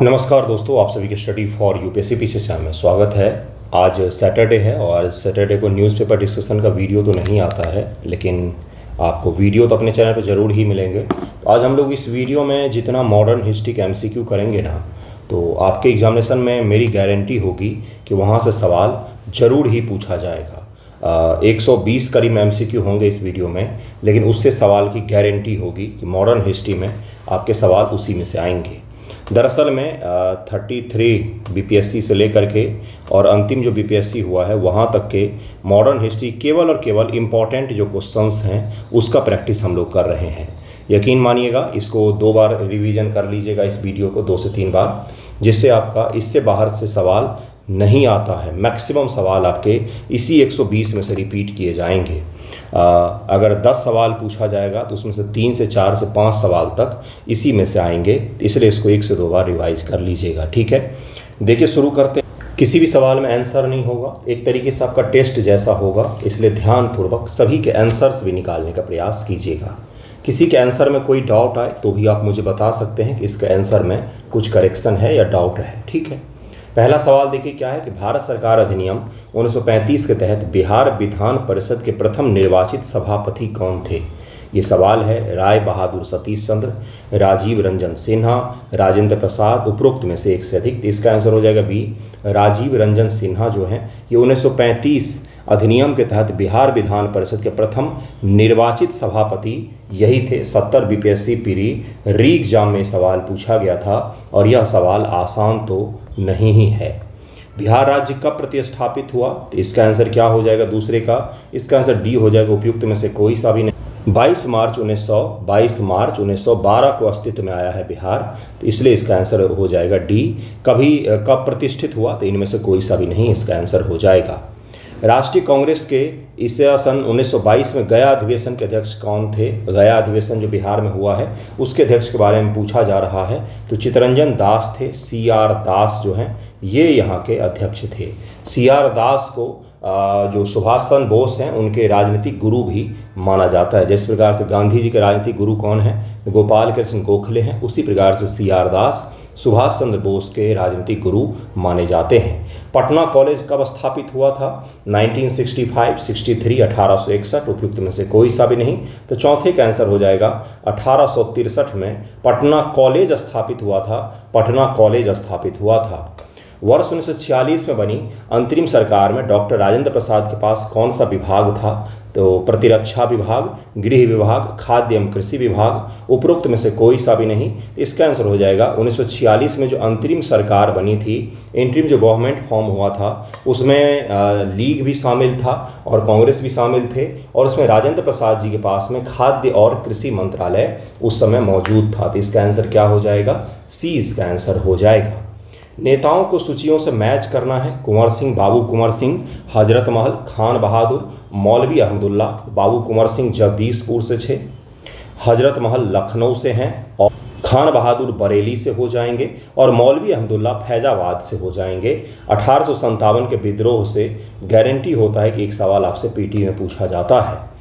नमस्कार दोस्तों, आप सभी के स्टडी फॉर यूपीएससी पीसीएस में स्वागत है। आज सैटरडे है और आज सैटरडे को न्यूज़पेपर डिस्कशन का वीडियो तो नहीं आता है, लेकिन आपको वीडियो तो अपने चैनल पर ज़रूर ही मिलेंगे। तो आज हम लोग इस वीडियो में जितना मॉडर्न हिस्ट्री का एमसीक्यू करेंगे ना, तो आपके एग्जामिनेशन में मेरी गारंटी होगी कि वहाँ से सवाल ज़रूर ही पूछा जाएगा। 120 करीब एमसीक्यू होंगे इस वीडियो में, लेकिन उससे सवाल की गारंटी होगी कि मॉडर्न हिस्ट्री में आपके सवाल उसी में से आएंगे। दरअसल में 33 बीपीएससी से लेकर के और अंतिम जो बीपीएससी हुआ है वहाँ तक के मॉडर्न हिस्ट्री केवल और केवल इम्पॉर्टेंट जो क्वेश्चंस हैं उसका प्रैक्टिस हम लोग कर रहे हैं। यकीन मानिएगा, इसको 2 बार रिवीजन कर लीजिएगा, इस वीडियो को 2 से 3 बार, जिससे आपका इससे बाहर से सवाल नहीं आता है। मैक्सिमम सवाल आपके इसी 120 में से रिपीट किए जाएंगे। अगर 10 सवाल पूछा जाएगा तो उसमें से 3 से 4 से 5 सवाल तक इसी में से आएंगे, इसलिए इसको 1 से 2 बार रिवाइज कर लीजिएगा। ठीक है, देखिए शुरू करते हैं। किसी भी सवाल में आंसर नहीं होगा, एक तरीके से आपका टेस्ट जैसा होगा, इसलिए ध्यानपूर्वक सभी के आंसर्स भी निकालने का प्रयास कीजिएगा। किसी के आंसर में कोई डाउट आए तो भी आप मुझे बता सकते हैं कि इसके आंसर में कुछ करेक्शन है या डाउट है। ठीक है, पहला सवाल देखिए क्या है कि भारत सरकार अधिनियम 1935 के तहत बिहार विधान परिषद के प्रथम निर्वाचित सभापति कौन थे। ये सवाल है राय बहादुर सतीश चंद्र, राजीव रंजन सिन्हा, राजेंद्र प्रसाद, उपरोक्त में से एक से अधिक। तो इसका आंसर हो जाएगा बी, राजीव रंजन सिन्हा जो हैं ये 1935 अधिनियम के तहत बिहार विधान परिषद के प्रथम निर्वाचित सभापति यही थे। 70 बीपीएससी प्री री एग्जाम में सवाल पूछा गया था और यह सवाल आसान तो नहीं ही है। बिहार राज्य कब प्रतिष्ठापित हुआ, तो इसका आंसर क्या हो जाएगा दूसरे का, इसका आंसर डी हो जाएगा, उपयुक्त में से कोई सा भी नहीं। 22 मार्च 1912 को अस्तित्व में आया है बिहार, तो इसलिए इसका आंसर हो जाएगा डी। कब प्रतिष्ठित हुआ, तो इनमें से कोई सा भी नहीं, इसका आंसर हो जाएगा। राष्ट्रीय कांग्रेस के ईसा सन 1922 में गया अधिवेशन के अध्यक्ष कौन थे। गया अधिवेशन जो बिहार में हुआ है उसके अध्यक्ष के बारे में पूछा जा रहा है, तो चित्तरंजन दास थे। CR दास जो हैं ये यहाँ के अध्यक्ष थे। CR दास को जो सुभाष चंद्र बोस हैं उनके राजनीतिक गुरु भी माना जाता है। जिस प्रकार से गांधी जी के राजनीतिक गुरु कौन हैं, गोपाल कृष्ण गोखले हैं, उसी प्रकार से CR दास सुभाष चंद्र बोस के राजनीतिक गुरु माने जाते हैं। पटना कॉलेज कब स्थापित हुआ था, 1965, 63, 1861, उपयुक्त में से कोई सा भी नहीं, तो चौथे का आंसर हो जाएगा 1863 में पटना कॉलेज स्थापित हुआ था। पटना कॉलेज स्थापित हुआ था। वर्ष 1946 में बनी अंतरिम सरकार में डॉक्टर राजेंद्र प्रसाद के पास कौन सा विभाग था, तो प्रतिरक्षा विभाग, गृह विभाग, खाद्य एवं कृषि विभाग, उपरोक्त में से कोई सा भी नहीं। इसका आंसर हो जाएगा 1946 में जो अंतरिम सरकार बनी थी, इंटरिम जो गवर्नमेंट फॉर्म हुआ था, उसमें लीग भी शामिल था और कांग्रेस भी शामिल थे, और उसमें राजेंद्र प्रसाद जी के पास में खाद्य और कृषि मंत्रालय उस समय मौजूद था। तो इसका आंसर क्या हो जाएगा, सी इसका आंसर हो जाएगा। नेताओं को सूचियों से मैच करना है। कुंवर सिंह, बाबू कुंवर सिंह, हजरत महल, खान बहादुर, मौलवी अहमदुल्ला। बाबू कुंवर सिंह जगदीशपुर से थे, हजरत महल लखनऊ से हैं, और खान बहादुर बरेली से हो जाएंगे, और मौलवी अहमदुल्ला फैजाबाद से हो जाएंगे। 1857 के विद्रोह से गारंटी होता है कि एक सवाल आपसे पीटी में पूछा जाता है।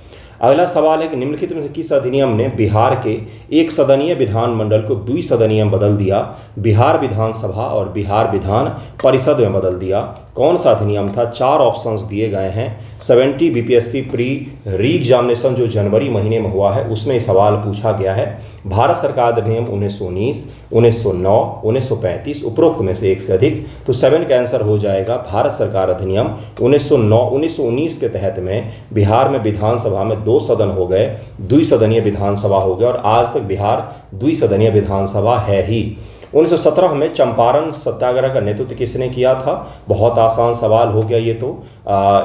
अगला सवाल है कि निम्नलिखित में से किस अधिनियम ने बिहार के एक सदनीय विधानमंडल को द्विसदनीय बदल दिया। बिहार विधानसभा और बिहार विधान परिषद में बदल दिया। कौन सा अधिनियम था, 4 ऑप्शंस दिए गए हैं। 70 बीपीएससी प्री री एग्जामिनेशन जो जनवरी महीने में हुआ है उसमें सवाल पूछा गया है। भारत सरकार अधिनियम 1919, 1909, 1935, उपरोक्त में से एक से अधिक। तो 7 का आंसर हो जाएगा भारत सरकार अधिनियम 1919 के तहत में बिहार में विधानसभा में 2 सदन हो गए, द्विसदनीय विधानसभा हो गया, और आज तक बिहार द्विसदनीय विधानसभा है ही। 1917 में चंपारण सत्याग्रह का नेतृत्व किसने किया था। बहुत आसान सवाल हो गया ये तो।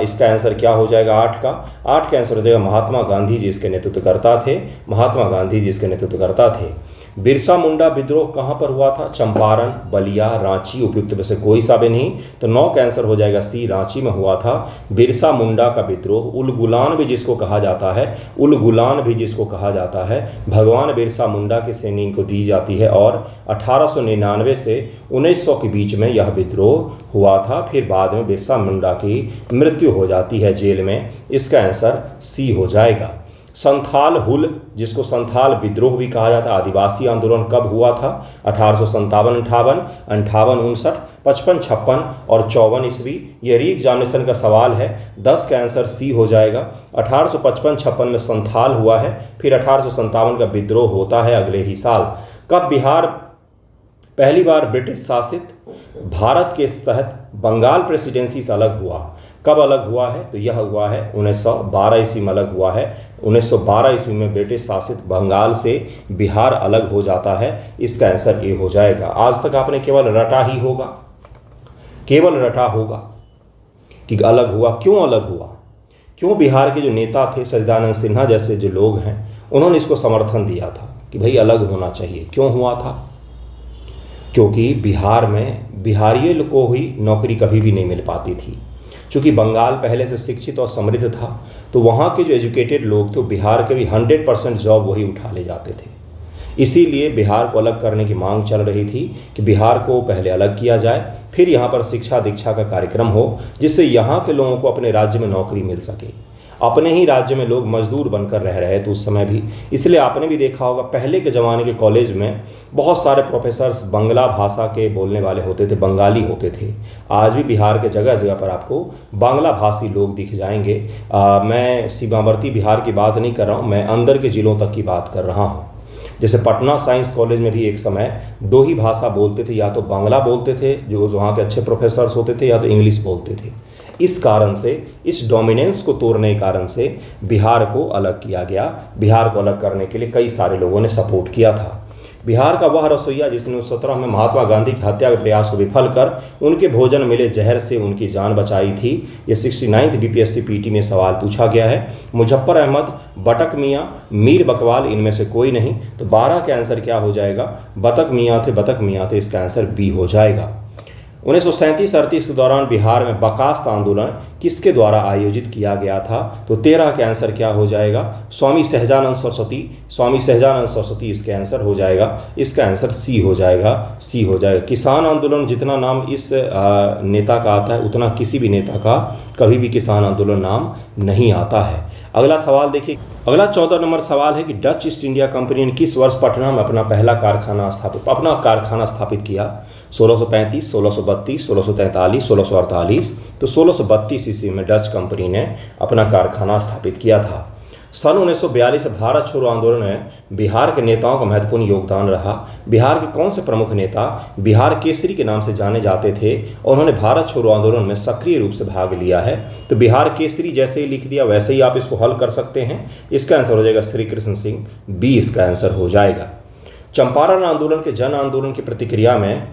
इसका आंसर क्या हो जाएगा, 8 का आंसर हो जाएगा महात्मा गांधी जी इसके नेतृत्वकर्ता थे। महात्मा गांधी जी इसके नेतृत्वकर्ता थे। बिरसा मुंडा विद्रोह कहाँ पर हुआ था, चंपारण, बलिया, रांची, उपयुक्त में से कोई सा भी नहीं। तो 9 का आंसर हो जाएगा सी, रांची में हुआ था बिरसा मुंडा का विद्रोह। उलगुलान भी जिसको कहा जाता है, उलगुलान भी जिसको कहा जाता है, भगवान बिरसा मुंडा के सैनिक को दी जाती है, और 1899 से 1900 के बीच में यह विद्रोह हुआ था। फिर बाद में बिरसा मुंडा की मृत्यु हो जाती है जेल में। इसका आंसर सी हो जाएगा। संथाल हुल, जिसको संथाल विद्रोह भी कहा जाता है, आदिवासी आंदोलन कब हुआ था? 1857, 58, 58, 59, 55, 56 और 54 ईस्वी। ये री एग्जामिनेशन का सवाल है, 10 का आंसर सी हो जाएगा। 1855-56 में संथाल हुआ है, फिर 1857 का विद्रोह होता है अगले ही साल। कब बिहार पहली बार ब्रिटिश शासित भारत के तहत बंगाल प्रेसिडेंसी से अलग हुआ? कब अलग हुआ है? तो यह हुआ है 1912 ईस्वी में अलग हुआ है। 1912 ईस्वी में ब्रिटिश शासित बंगाल से बिहार अलग हो जाता है। इसका आंसर ए हो जाएगा। आज तक आपने केवल रटा ही होगा, केवल रटा होगा कि अलग हुआ। क्यों अलग हुआ? क्यों बिहार के जो नेता थे, सच्चिदानंद सिन्हा जैसे जो लोग हैं, उन्होंने इसको समर्थन दिया था कि भाई अलग होना चाहिए। क्यों हुआ था? क्योंकि बिहार में बिहारियों को ही नौकरी कभी भी नहीं मिल पाती थी। चूँकि बंगाल पहले से शिक्षित और समृद्ध था, तो वहाँ के जो एजुकेटेड लोग थे बिहार के भी 100% जॉब वही उठा ले जाते थे। इसीलिए बिहार को अलग करने की मांग चल रही थी कि बिहार को पहले अलग किया जाए, फिर यहाँ पर शिक्षा दीक्षा का कार्यक्रम हो, जिससे यहाँ के लोगों को अपने राज्य में नौकरी मिल सके। अपने ही राज्य में लोग मजदूर बनकर रह रहे थे उस समय भी, इसलिए आपने भी देखा होगा पहले के ज़माने के कॉलेज में बहुत सारे प्रोफेसर्स बांग्ला भाषा के बोलने वाले होते थे, बंगाली होते थे। आज भी बिहार के जगह जगह पर आपको बांग्ला भाषी लोग दिख जाएंगे। मैं सीमावर्ती बिहार की बात नहीं कर रहा हूँ, मैं अंदर के ज़िलों तक की बात कर रहा हूँ। जैसे पटना साइंस कॉलेज में भी एक समय 2 ही भाषा बोलते थे, या तो बांग्ला बोलते थे जो वहाँ के अच्छे प्रोफेसर्स होते थे, या तो इंग्लिश बोलते थे। इस कारण से, इस डोमिनेंस को तोड़ने के कारण से बिहार को अलग किया गया। बिहार को अलग करने के लिए कई सारे लोगों ने सपोर्ट किया था। बिहार का वह रसोइया जिसने 1917 में महात्मा गांधी की हत्या के प्रयास को विफल कर उनके भोजन मिले जहर से उनकी जान बचाई थी। ये 69th बीपीएससी पीटी में सवाल पूछा गया है। मुजफ्फर अहमद, बटक मियाँ, मीर बकवाल, इनमें से कोई नहीं। तो 12 का आंसर क्या हो जाएगा? बतक मियाँ थे, बतक मियाँ थे। इसका आंसर बी हो जाएगा। 1937-38 के दौरान बिहार में बर्खास्त आंदोलन किसके द्वारा आयोजित किया गया था? तो 13 का आंसर क्या हो जाएगा? स्वामी सहजानंद सरस्वती। स्वामी सहजानंद सरस्वती इसका आंसर हो जाएगा। इसका आंसर सी हो जाएगा, सी हो जाएगा। किसान आंदोलन, जितना नाम इस नेता का आता है उतना किसी भी नेता का कभी भी किसान आंदोलन नाम नहीं आता है। अगला सवाल देखिए। अगला 14 नंबर सवाल है कि डच ईस्ट इंडिया कंपनी ने किस वर्ष पटना में अपना कारखाना स्थापित किया? 1635, 1632, 1643, 1648। तो 1632 ईस्वी में डच कंपनी ने अपना कारखाना स्थापित किया था। सन 1942 भारत छोड़ो आंदोलन में बिहार के नेताओं का महत्वपूर्ण योगदान रहा। बिहार के कौन से प्रमुख नेता बिहार केसरी के नाम से जाने जाते थे और उन्होंने भारत छोड़ो आंदोलन में सक्रिय रूप से भाग लिया है? तो बिहार केसरी जैसे ही लिख दिया वैसे ही आप इसको हल कर सकते हैं। इसका आंसर हो जाएगा श्री कृष्ण सिंह, बी इसका आंसर हो जाएगा। चंपारण आंदोलन के जन आंदोलन की प्रतिक्रिया में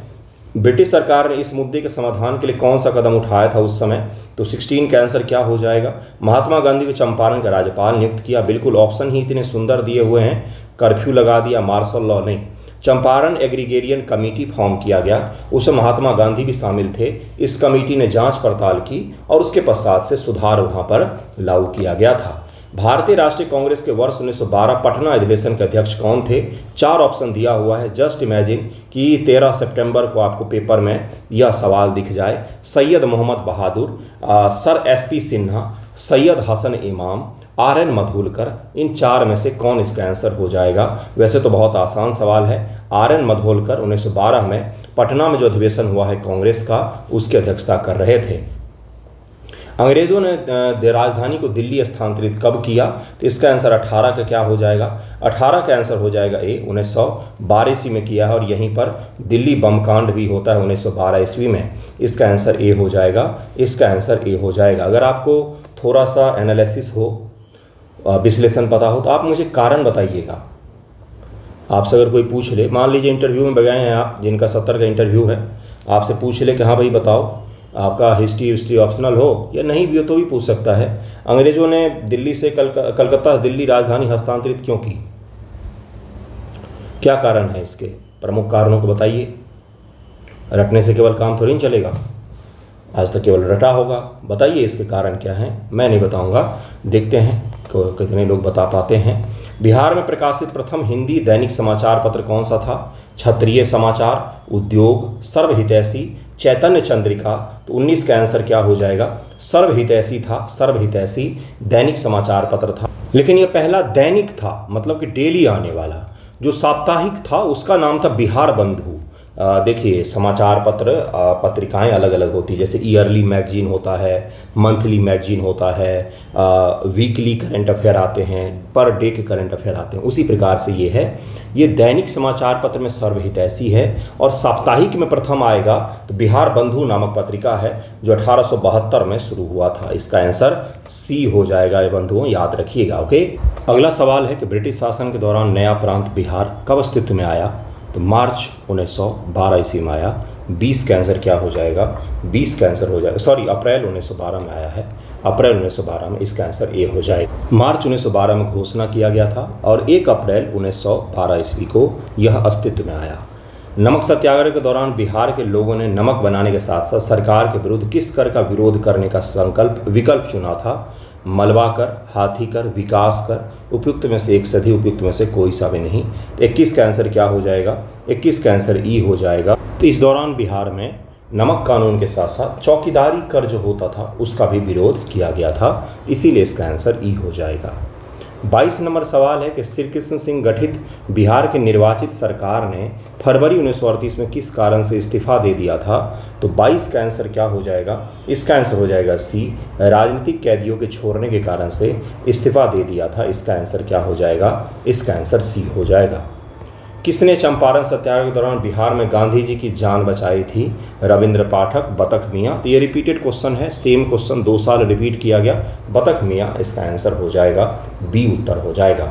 ब्रिटिश सरकार ने इस मुद्दे के समाधान के लिए कौन सा कदम उठाया था उस समय? तो 16 का आंसर क्या हो जाएगा? महात्मा गांधी को चंपारण का राज्यपाल नियुक्त किया। बिल्कुल, ऑप्शन ही इतने सुंदर दिए हुए हैं। कर्फ्यू लगा दिया, मार्शल लॉ नहीं। चंपारण एग्रीगेरियन कमेटी फॉर्म किया गया, उसमें महात्मा गांधी भी शामिल थे। इस कमेटी ने जांच पड़ताल की और उसके पश्चात से सुधार वहां पर लागू किया गया था। भारतीय राष्ट्रीय कांग्रेस के वर्ष 1912 पटना अधिवेशन के अध्यक्ष कौन थे? 4 ऑप्शन दिया हुआ है। जस्ट इमेजिन कि 13 सितंबर को आपको पेपर में यह सवाल दिख जाए। सैयद मोहम्मद बहादुर, सर एसपी सिन्हा, सैयद हसन इमाम, RN मधोलकर, इन 4 में से कौन इसका आंसर हो जाएगा? वैसे तो बहुत आसान सवाल है। RN मधोलकर 1912 में पटना में जो अधिवेशन हुआ है कांग्रेस का, उसकी अध्यक्षता कर रहे थे। अंग्रेजों ने राजधानी को दिल्ली स्थानांतरित कब किया? तो इसका आंसर 18 का क्या हो जाएगा? 18 का आंसर हो जाएगा ए, 1912 ईस्वी में किया है और यहीं पर दिल्ली बम कांड भी होता है 1912 ईस्वी में। इसका आंसर ए हो जाएगा, इसका आंसर ए हो जाएगा। अगर आपको थोड़ा सा एनालिसिस हो, विश्लेषण पता हो, तो आप मुझे कारण बताइएगा। आपसे अगर कोई पूछ ले, मान लीजिए इंटरव्यू में गए हैं आप, जिनका 70 का इंटरव्यू है, आपसे पूछ ले कि हाँ भाई बताओ आपका हिस्ट्री ऑप्शनल हो या नहीं भी हो तो भी पूछ सकता है। अंग्रेजों ने दिल्ली से कलकत्ता दिल्ली राजधानी हस्तांतरित क्यों की? क्या कारण है इसके? प्रमुख कारणों को बताइए। रटने से केवल काम थोड़ी नहीं चलेगा, आज तक केवल रटा होगा। बताइए इसके कारण क्या हैं। मैं नहीं बताऊंगा, देखते हैं कितने लोग बता पाते हैं। बिहार में प्रकाशित प्रथम हिंदी दैनिक समाचार पत्र कौन सा था? क्षत्रिय समाचार, उद्योग, सर्वहितैषी, चैतन्य चंद्रिका। तो 19 का आंसर क्या हो जाएगा? सर्वहितैषी था, सर्वहितैषी दैनिक समाचार पत्र था। लेकिन यह पहला दैनिक था, मतलब कि डेली आने वाला। जो साप्ताहिक था उसका नाम था बिहार बंधु। देखिए, समाचार पत्र पत्रिकाएं अलग अलग होती है, जैसे ईयरली मैगजीन होता है, मंथली मैगजीन होता है, वीकली करंट अफेयर आते हैं, पर डे के करंट अफेयर आते हैं। उसी प्रकार से ये है, ये दैनिक समाचार पत्र में सर्वहितैषी है। और साप्ताहिक में प्रथम आएगा तो बिहार बंधु नामक पत्रिका है, जो 1872 में शुरू हुआ था। इसका आंसर सी हो जाएगा, ये बंधुओं याद रखिएगा। ओके, अगला सवाल है कि ब्रिटिश शासन के दौरान नया प्रांत बिहार कब अस्तित्व में आया? तो मार्च 1912 ईस्वी में आया। 20 का आंसर क्या हो जाएगा? 20 का आंसर हो जाएगा, सॉरी, अप्रैल 1912 में आया है। अप्रैल 1912 में इसका आंसर ए हो जाएगा। मार्च 1912 में घोषणा किया गया था और 1 अप्रैल 1912 ईस्वी को यह अस्तित्व में आया। नमक सत्याग्रह के दौरान बिहार के लोगों ने नमक बनाने के साथ साथ सरकार के विरुद्ध किस कर का विरोध करने का विकल्प चुना था? मलबा कर, हाथी कर, विकास कर, उपयुक्त में से एक सदी, उपयुक्त में से कोई सा भी नहीं। तो 21 का आंसर क्या हो जाएगा? 21 का आंसर ई हो जाएगा। तो इस दौरान बिहार में नमक कानून के साथ साथ चौकीदारी कर जो होता था उसका भी विरोध किया गया था, इसीलिए इसका आंसर ई हो जाएगा। 22 नंबर सवाल है कि श्री कृष्ण सिंह गठित बिहार की निर्वाचित सरकार ने फरवरी 1938 में किस कारण से इस्तीफा दे दिया था? तो 22 का आंसर क्या हो जाएगा? इसका आंसर हो जाएगा सी, राजनीतिक कैदियों के छोड़ने के कारण से इस्तीफा दे दिया था। इसका आंसर क्या हो जाएगा? इसका आंसर सी हो जाएगा। किसने चंपारण सत्याग्रह के दौरान बिहार में गांधी जी की जान बचाई थी? रविंद्र पाठक, बतख मियाँ। तो ये रिपीटेड क्वेश्चन है, सेम क्वेश्चन 2 साल रिपीट किया गया। बतख मियाँ इसका आंसर हो जाएगा, बी उत्तर हो जाएगा।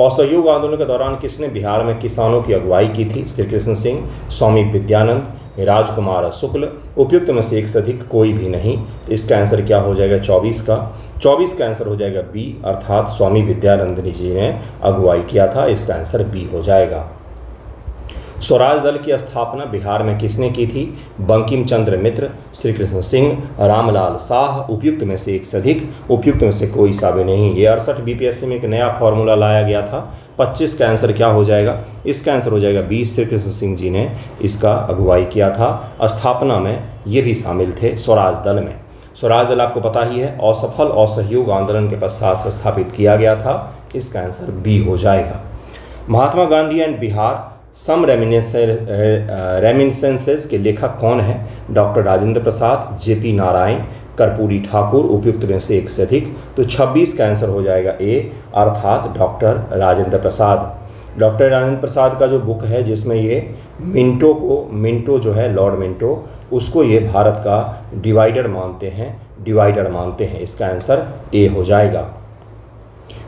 असहयोग आंदोलन के दौरान किसने बिहार में किसानों की अगुवाई की थी? श्री कृष्ण सिंह, स्वामी विद्यानंद, राजकुमार शुक्ल, उपयुक्त में से एक से अधिक कोई भी नहीं। तो इसका आंसर क्या हो जाएगा? 24 का। 24 का आंसर हो जाएगा बी, अर्थात स्वामी विद्यानंद जी ने अगुवाई किया था। इसका आंसर बी हो जाएगा। स्वराज दल की स्थापना बिहार में किसने की थी? बंकिम चंद्र मित्र, श्री कृष्ण सिंह, रामलाल साह, उपयुक्त में से एक से अधिक, उपयुक्त में से कोई सा भी नहीं। ये 68 बीपीएससी में एक नया फॉर्मूला लाया गया था। 25 का आंसर क्या हो जाएगा? इसका आंसर हो जाएगा बी, श्री कृष्ण सिंह जी ने इसका अगुवाई किया था। स्थापना में ये भी शामिल थे स्वराज दल में। स्वराज दल आपको पता ही है, असफल असहयोग आंदोलन के पश्चात स्थापित किया गया था। इसका आंसर बी हो जाएगा। Mahatma Gandhi and Bihar some reminiscences के लेखक कौन है? डॉक्टर राजेंद्र प्रसाद, जेपी नारायण, कर्पूरी ठाकुर, उपयुक्त में से एक से अधिक। तो 26 का आंसर हो जाएगा ए, अर्थात डॉक्टर राजेंद्र प्रसाद। डॉक्टर राजेंद्र प्रसाद का जो बुक है जिसमें ये मिंटो जो है, लॉर्ड मिंटो, उसको ये भारत का डिवाइडर मानते हैं। इसका आंसर ए हो जाएगा।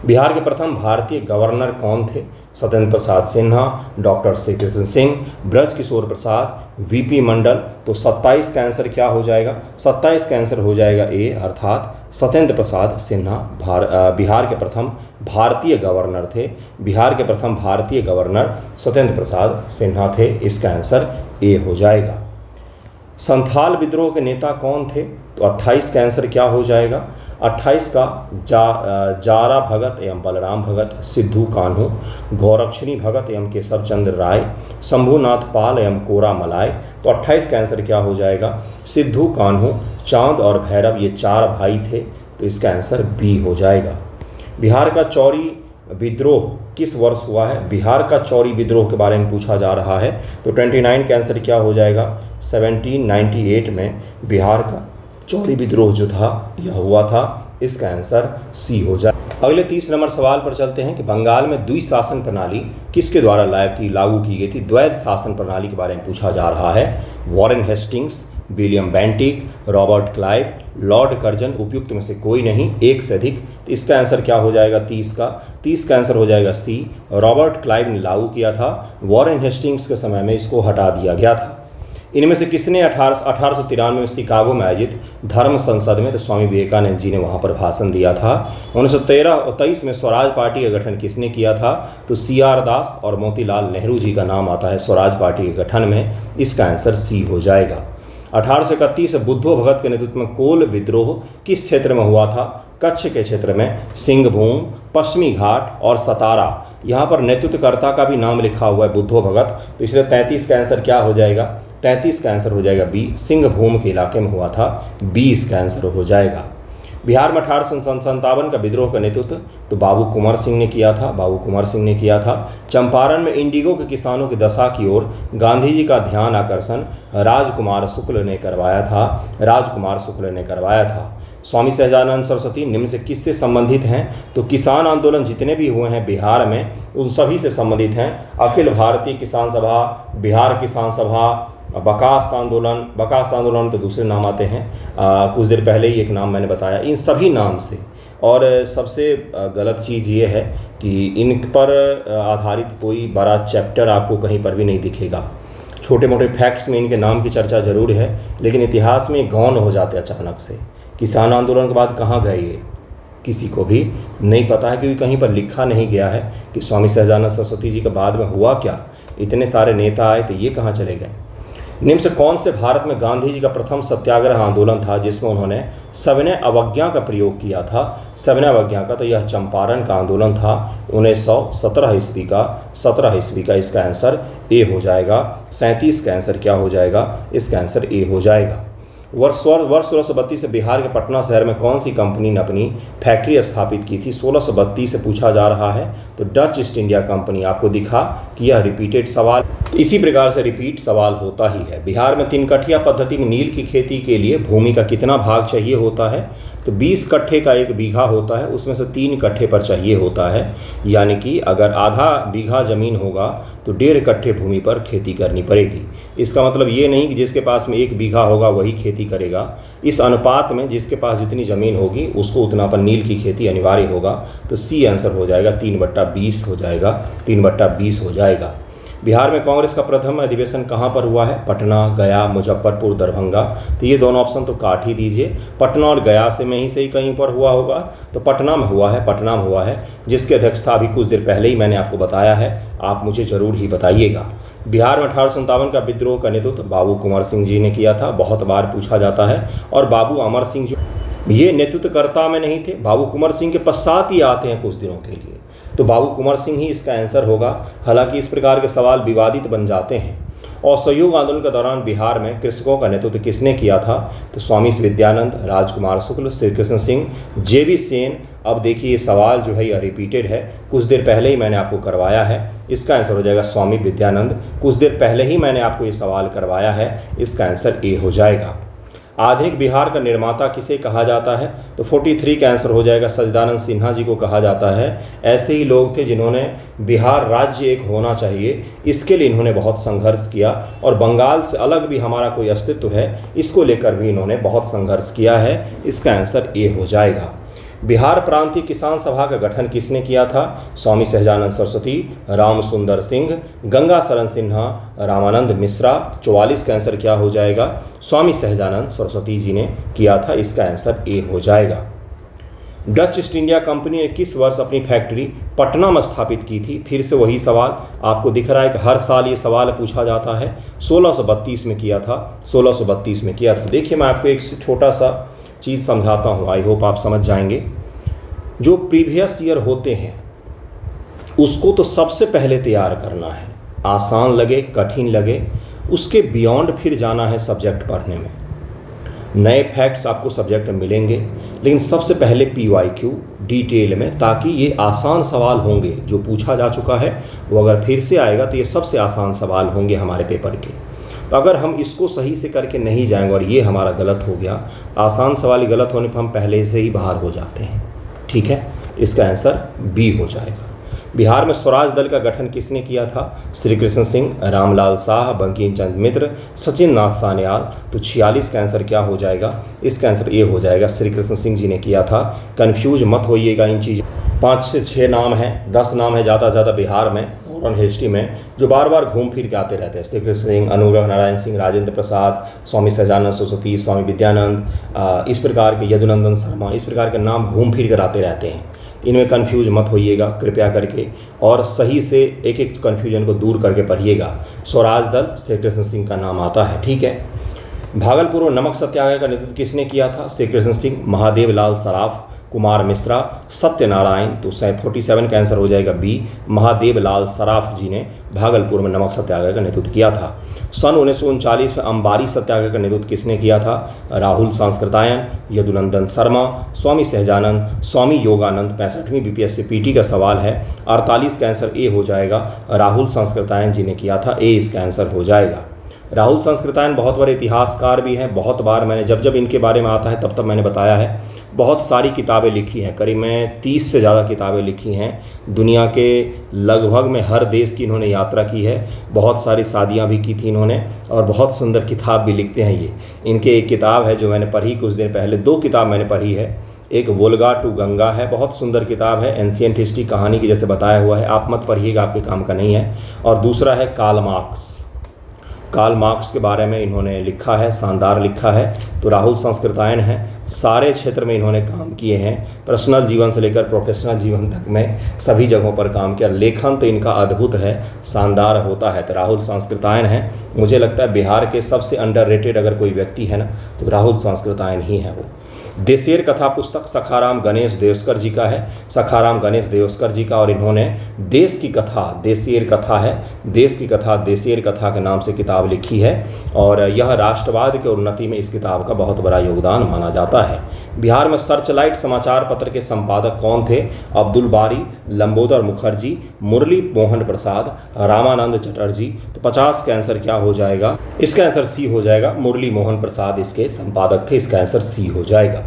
बिहार के प्रथम भारतीय गवर्नर कौन थे? सत्येंद्र प्रसाद सिन्हा, डॉक्टर श्री कृष्ण सिंह, ब्रज किशोर प्रसाद, वीपी मंडल। तो 27 का आंसर क्या हो जाएगा? 27 का आंसर हो जाएगा ए, अर्थात सत्येंद्र प्रसाद सिन्हा बिहार के प्रथम भारतीय गवर्नर थे। बिहार के प्रथम भारतीय गवर्नर सत्येंद्र प्रसाद सिन्हा थे। इसका आंसर ए हो जाएगा। संथाल विद्रोह के नेता कौन थे? तो 28 का आंसर क्या हो जाएगा? 28 का जारा भगत एवं बलराम भगत, सिद्धू कान्हू, गौरक्षणी भगत एवं केशव चंद्र राय, शंभुनाथ पाल एवं कोरा मलाय। तो 28 का आंसर क्या हो जाएगा? सिद्धू कान्हू, चांद और भैरव, ये 4 भाई थे। तो इसका आंसर बी हो जाएगा। बिहार का चौरी विद्रोह किस वर्ष हुआ है? बिहार का चौरी विद्रोह के बारे में पूछा जा रहा है। तो 29 का आंसर क्या हो जाएगा? 1798 में बिहार का चौरी विद्रोह जो था यह हुआ था। इसका आंसर सी हो जाए। अगले 30 नंबर सवाल पर चलते हैं कि बंगाल में द्विशासन प्रणाली किसके द्वारा लागू की गई थी? द्वैध शासन प्रणाली के बारे में पूछा जा रहा है। Warren Hastings, William Bentinck, Robert Clive, Lord Curzon, उपयुक्त में से कोई नहीं, एक से अधिक। तो इसका आंसर क्या हो जाएगा? 30 का। 30 का आंसर हो जाएगा सी, रॉबर्ट क्लाइव ने लागू किया था। वॉरेन हेस्टिंग्स के समय में इसको हटा दिया गया था। इनमें से किसने 1893 में शिकागो में आयोजित धर्म संसद में, तो स्वामी विवेकानंद जी ने वहां पर भाषण दिया था। 1923 में स्वराज पार्टी का गठन किसने किया था? तो CR दास और मोतीलाल नेहरू जी का नाम आता है स्वराज पार्टी के गठन में। इसका आंसर सी हो जाएगा। 1831 बुद्धो भगत के नेतृत्व में कोल विद्रोह किस क्षेत्र में हुआ था? कच्छ के क्षेत्र में, सिंहभूम, पश्चिमी घाट और सतारा। यहाँ पर नेतृत्वकर्ता का भी नाम लिखा हुआ है बुद्धो भगत। तो इसलिए 33 का आंसर क्या हो जाएगा? 33 का आंसर हो जाएगा बी, सिंहभूम के इलाके में हुआ था। बी इसका आंसर हो जाएगा। बिहार में 1857 का विद्रोह का नेतृत्व तो बाबू कुंवर सिंह ने किया था। चंपारण में इंडिगो के किसानों की दशा की ओर गांधी जी का ध्यान आकर्षण राजकुमार शुक्ल ने करवाया था। स्वामी सहजानंद सरस्वती निम्न से किससे संबंधित हैं? तो किसान आंदोलन जितने भी हुए हैं बिहार में उन सभी से संबंधित हैं। अखिल भारतीय किसान सभा, बिहार किसान सभा, बर्खास्त आंदोलन तो दूसरे नाम आते हैं, कुछ देर पहले ही एक नाम मैंने बताया, इन सभी नाम से। और सबसे गलत चीज़ ये है कि इन पर आधारित कोई बड़ा चैप्टर आपको कहीं पर भी नहीं दिखेगा। छोटे मोटे फैक्ट्स में इनके नाम की चर्चा जरूर है, लेकिन इतिहास में गौण हो जाते अचानक से। किसान आंदोलन के बाद कहाँ गए ये किसी को भी नहीं पता है, क्योंकि कहीं पर लिखा नहीं गया है कि स्वामी सहजानंद सरस्वती जी के बाद में हुआ क्या। इतने सारे नेता आए तो ये कहाँ चले गए। निम्न से कौन से भारत में गांधी जी का प्रथम सत्याग्रह आंदोलन था जिसमें उन्होंने सविनय अवज्ञा का प्रयोग किया था? सविनय अवज्ञा का तो यह चंपारण का आंदोलन था 1917 ईस्वी का। इसका आंसर ए हो जाएगा। 37 का आंसर क्या हो जाएगा? इसका आंसर ए हो जाएगा। वर्ष 1632 से बिहार के पटना शहर में कौन सी कंपनी ने अपनी फैक्ट्री स्थापित की थी? 1632 से पूछा जा रहा है तो डच ईस्ट इंडिया कंपनी। आपको दिखा कि यह रिपीटेड सवाल, तो इसी प्रकार से रिपीट सवाल होता ही है। बिहार में 3 कठिया पद्धति में नील की खेती के लिए भूमि का कितना भाग चाहिए होता है? तो 20 कट्ठे का 1 बीघा होता है, उसमें से 3 कट्ठे पर चाहिए होता है। यानी कि अगर आधा बीघा ज़मीन होगा तो 1.5 कट्ठे भूमि पर खेती करनी पड़ेगी। इसका मतलब ये नहीं कि जिसके पास में 1 बीघा होगा वही खेती करेगा। इस अनुपात में जिसके पास जितनी ज़मीन होगी उसको उतना पर नील की खेती अनिवार्य होगा। तो सी आंसर हो जाएगा, 3/20 हो जाएगा, 3/20 हो जाएगा। बिहार में कांग्रेस का प्रथम अधिवेशन कहाँ पर हुआ है? पटना, गया, मुजफ्फरपुर, दरभंगा। तो ये दोनों ऑप्शन तो काट ही दीजिए। पटना और गया से में ही सही कहीं पर हुआ होगा, तो पटना में हुआ है, जिसकी अध्यक्षता अभी कुछ देर पहले ही मैंने आपको बताया है। आप मुझे ज़रूर ही बताइएगा। बिहार में 1857 का विद्रोह का नेतृत्व बाबू कुंवर सिंह जी ने किया था, बहुत बार पूछा जाता है। और बाबू अमर सिंह जो ये नेतृत्वकर्ता में नहीं थे, बाबू कुंवर सिंह के पश्चात ही आते हैं कुछ दिनों के लिए, तो बाबू कुंवर सिंह ही इसका आंसर होगा। हालांकि इस प्रकार के सवाल विवादित बन जाते हैं। और असहयोग आंदोलन के दौरान बिहार में कृषकों का नेतृत्व किसने किया था? तो स्वामी विद्यानंद, राजकुमार शुक्ल, श्री कृष्ण सिंह, जे.बी. सेन। अब देखिए ये सवाल जो है यह रिपीटेड है, कुछ देर पहले ही मैंने आपको करवाया है। इसका आंसर हो जाएगा स्वामी विद्यानंद। कुछ देर पहले ही मैंने आपको ये सवाल करवाया है। इसका आंसर ए हो जाएगा। आधुनिक बिहार का निर्माता किसे कहा जाता है? तो 43 का आंसर हो जाएगा, सच्चिदानंद सिन्हा जी को कहा जाता है। ऐसे ही लोग थे जिन्होंने बिहार राज्य एक होना चाहिए, इसके लिए इन्होंने बहुत संघर्ष किया। और बंगाल से अलग भी हमारा कोई अस्तित्व है, इसको लेकर भी इन्होंने बहुत संघर्ष किया है। इसका आंसर ए हो जाएगा। बिहार प्रांतीय किसान सभा का गठन किसने किया था? स्वामी सहजानंद सरस्वती, राम सुंदर सिंह, गंगा शरण सिन्हा, रामानंद मिश्रा। 44 का आंसर क्या हो जाएगा? स्वामी सहजानंद सरस्वती जी ने किया था। इसका आंसर ए हो जाएगा। डच ईस्ट इंडिया कंपनी ने किस वर्ष अपनी फैक्ट्री पटना में स्थापित की थी? फिर से वही सवाल आपको दिख रहा है कि हर साल ये सवाल पूछा जाता है। 1632 में किया था, 1632 में किया था। देखिए मैं आपको एक छोटा सा चीज़ समझाता हूँ, आई होप आप समझ जाएंगे। जो प्रीवियस ईयर होते हैं उसको तो सबसे पहले तैयार करना है, आसान लगे कठिन लगे, उसके बियॉन्ड फिर जाना है सब्जेक्ट पढ़ने में। नए फैक्ट्स आपको सब्जेक्ट में मिलेंगे, लेकिन सबसे पहले PYQ डिटेल में, ताकि ये आसान सवाल होंगे। जो पूछा जा चुका है वो अगर फिर से आएगा तो ये सबसे आसान सवाल होंगे हमारे पेपर के। तो अगर हम इसको सही से करके नहीं जाएंगे और ये हमारा गलत हो गया, आसान सवाल गलत होने पर हम पहले से ही बाहर हो जाते हैं। ठीक है, इसका आंसर बी हो जाएगा। बिहार में स्वराज दल का गठन किसने किया था? श्री कृष्ण सिंह, रामलाल साह, बंकिम चंद्र मित्र, सचिन नाथ सान्याल। तो 46 का आंसर क्या हो जाएगा? इसका आंसर ए हो जाएगा, श्री कृष्ण सिंह जी ने किया था। कन्फ्यूज मत होइएगा इन चीज़ों। 5 से 6 नाम हैं, 10 नाम है ज़्यादा से ज़्यादा बिहार में और हिस्ट्री में जो बार बार घूम फिर के आते रहते हैं। श्री कृष्ण सिंह, अनुग्रह नारायण सिंह, राजेंद्र प्रसाद, स्वामी सहजानंद सरस्वती, स्वामी विद्यानंद, इस प्रकार के यदुनंदन शर्मा, इस प्रकार के नाम घूम फिर कर आते रहते हैं। इनमें कन्फ्यूज मत होइएगा कृपया करके, और सही से एक एक कन्फ्यूजन को दूर करके पढ़िएगा। स्वराज दल श्री कृष्ण सिंह का नाम आता है। ठीक है। भागलपुर और नमक सत्याग्रह का नेतृत्व किसने किया था? श्री कृष्ण सिंह, महादेव लाल सराफ, कुमार मिश्रा, सत्यनारायण, तो 47 का आंसर हो जाएगा बी। महादेव लाल सराफ जी ने भागलपुर में नमक सत्याग्रह का नेतृत्व किया था। सन 1939 में अंबारी सत्याग्रह का नेतृत्व किसने किया था? राहुल सांस्कृतायन, यदुनंदन शर्मा, स्वामी सहजानंद, स्वामी योगानंद। 65वीं बीपीएससी पीटी का सवाल है। 48 का आंसर ए हो जाएगा, राहुल सांस्कृतायन जी ने किया था। ए इसका आंसर हो जाएगा। राहुल सांस्कृतायन बहुत बड़े इतिहासकार भी हैं। बहुत बार मैंने जब इनके बारे में आता है तब मैंने बताया है। बहुत सारी किताबें लिखी हैं, करीब में 30 से ज़्यादा किताबें लिखी हैं। दुनिया के लगभग में हर देश की इन्होंने यात्रा की है। बहुत सारी शादियां भी की थी इन्होंने, और बहुत सुंदर किताब भी लिखते हैं ये। इनके एक किताब है जो मैंने पढ़ी कुछ दिन पहले, 2 किताब मैंने पढ़ी है। एक वोल्गा टू गंगा है, बहुत सुंदर किताब है, एंशिएंट हिस्ट्री कहानी की जैसे बताया हुआ है। आप मत पढ़िएगा, आपके काम का नहीं है। और दूसरा है कार्ल मार्क्स के बारे में इन्होंने लिखा है, शानदार लिखा है। तो राहुल सांस्कृतायन है, सारे क्षेत्र में इन्होंने काम किए हैं, पर्सनल जीवन से लेकर प्रोफेशनल जीवन तक में सभी जगहों पर काम किया। लेखन तो इनका अद्भुत है, शानदार होता है। तो राहुल सांस्कृतायन है। मुझे लगता है बिहार के सबसे अंडररेटेड अगर कोई व्यक्ति है ना तो राहुल सांस्कृतायन ही है वो। देशेर कथा पुस्तक सखाराम गणेश देवस्कर जी का है, सखाराम गणेश देवस्कर जी का, और इन्होंने देश की कथा, देशेर कथा है, देश की कथा देशेर कथा के नाम से किताब लिखी है। और यह राष्ट्रवाद के उन्नति में इस किताब का बहुत बड़ा योगदान माना जाता है। बिहार में सर्चलाइट समाचार पत्र के संपादक कौन थे? अब्दुल बारी, लंबोदर मुखर्जी, मुरली मोहन प्रसाद, रामानंद चटर्जी। तो 50 का आंसर क्या हो जाएगा? इसका आंसर सी हो जाएगा, मुरली मोहन प्रसाद इसके संपादक थे। इसका आंसर सी हो जाएगा।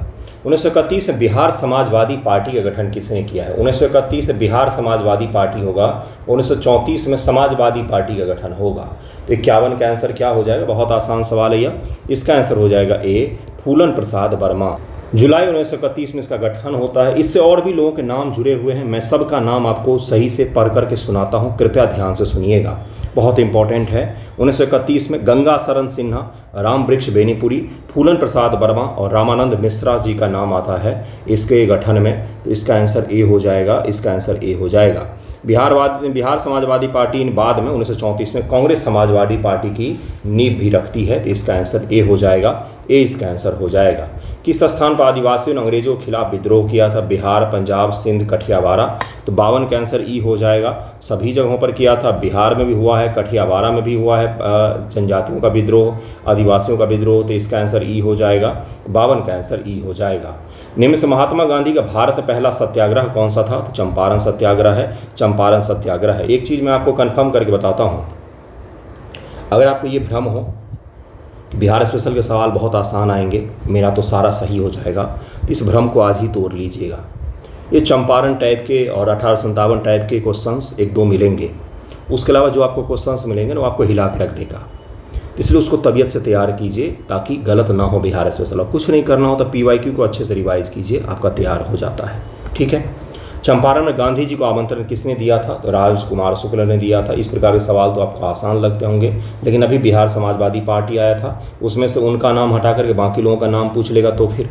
1931 में बिहार समाजवादी पार्टी का गठन किसने किया है? 1931 में बिहार समाजवादी पार्टी होगा। 1934 में समाजवादी पार्टी का गठन होगा। तो 51 का आंसर क्या हो जाएगा? बहुत आसान सवाल है यह। इसका आंसर हो जाएगा ए, फूलन प्रसाद वर्मा। जुलाई 1931 में इसका गठन होता है। इससे और भी लोगों के नाम जुड़े हुए हैं, मैं सबका नाम आपको सही से पढ़ करके सुनाता हूँ, कृपया ध्यान से सुनिएगा, बहुत इंपॉर्टेंट है। 1931 में गंगा शरण सिन्हा, राम वृक्ष बेनीपुरी, फूलन प्रसाद वर्मा और रामानंद मिश्रा जी का नाम आता है इसके गठन में। तो इसका आंसर ए हो जाएगा, इसका आंसर ए हो जाएगा। बिहार समाजवादी पार्टी बाद में 1934 में कांग्रेस समाजवादी पार्टी की नींव भी रखती है। तो इसका आंसर ए हो जाएगा, ए इसका आंसर हो जाएगा। किस स्थान पर आदिवासियों ने अंग्रेजों के खिलाफ विद्रोह किया था? बिहार, पंजाब, सिंध, कठियावाड़ा। तो 52 का आंसर ई हो जाएगा। सभी जगहों पर किया था, बिहार में भी हुआ है, कठियावाड़ा में भी हुआ है जनजातियों का विद्रोह, आदिवासियों का विद्रोह। तो इसका आंसर ई हो जाएगा, 52 का आंसर ई हो जाएगा। निम्न से महात्मा गांधी का भारत में पहला सत्याग्रह कौन सा था? तो चंपारण सत्याग्रह है, चंपारण सत्याग्रह है। एक चीज़ मैं आपको कंफर्म करके बताता हूँ, अगर आपको ये भ्रम हो कि बिहार स्पेशल के सवाल बहुत आसान आएंगे, मेरा तो सारा सही हो जाएगा, तो इस भ्रम को आज ही तोड़ लीजिएगा। ये चंपारण टाइप के और 1857 टाइप के क्वेश्चंस 1-2 मिलेंगे, उसके अलावा जो आपको क्वेश्चंस मिलेंगे ना वो आपको हिला के रख देगा। इसलिए उसको तबीयत से तैयार कीजिए ताकि गलत ना हो बिहार स्पेशल। और कुछ नहीं करना हो तो PYQ को अच्छे से रिवाइज कीजिए, आपका तैयार हो जाता है। ठीक है। चंपारण में गांधी जी को आमंत्रण किसने दिया था? तो राजकुमार शुक्ल ने दिया था। इस प्रकार के सवाल तो आपको आसान लगते होंगे, लेकिन अभी बिहार समाजवादी पार्टी आया था, उसमें से उनका नाम हटा करके बाकी लोगों का नाम पूछ लेगा तो फिर।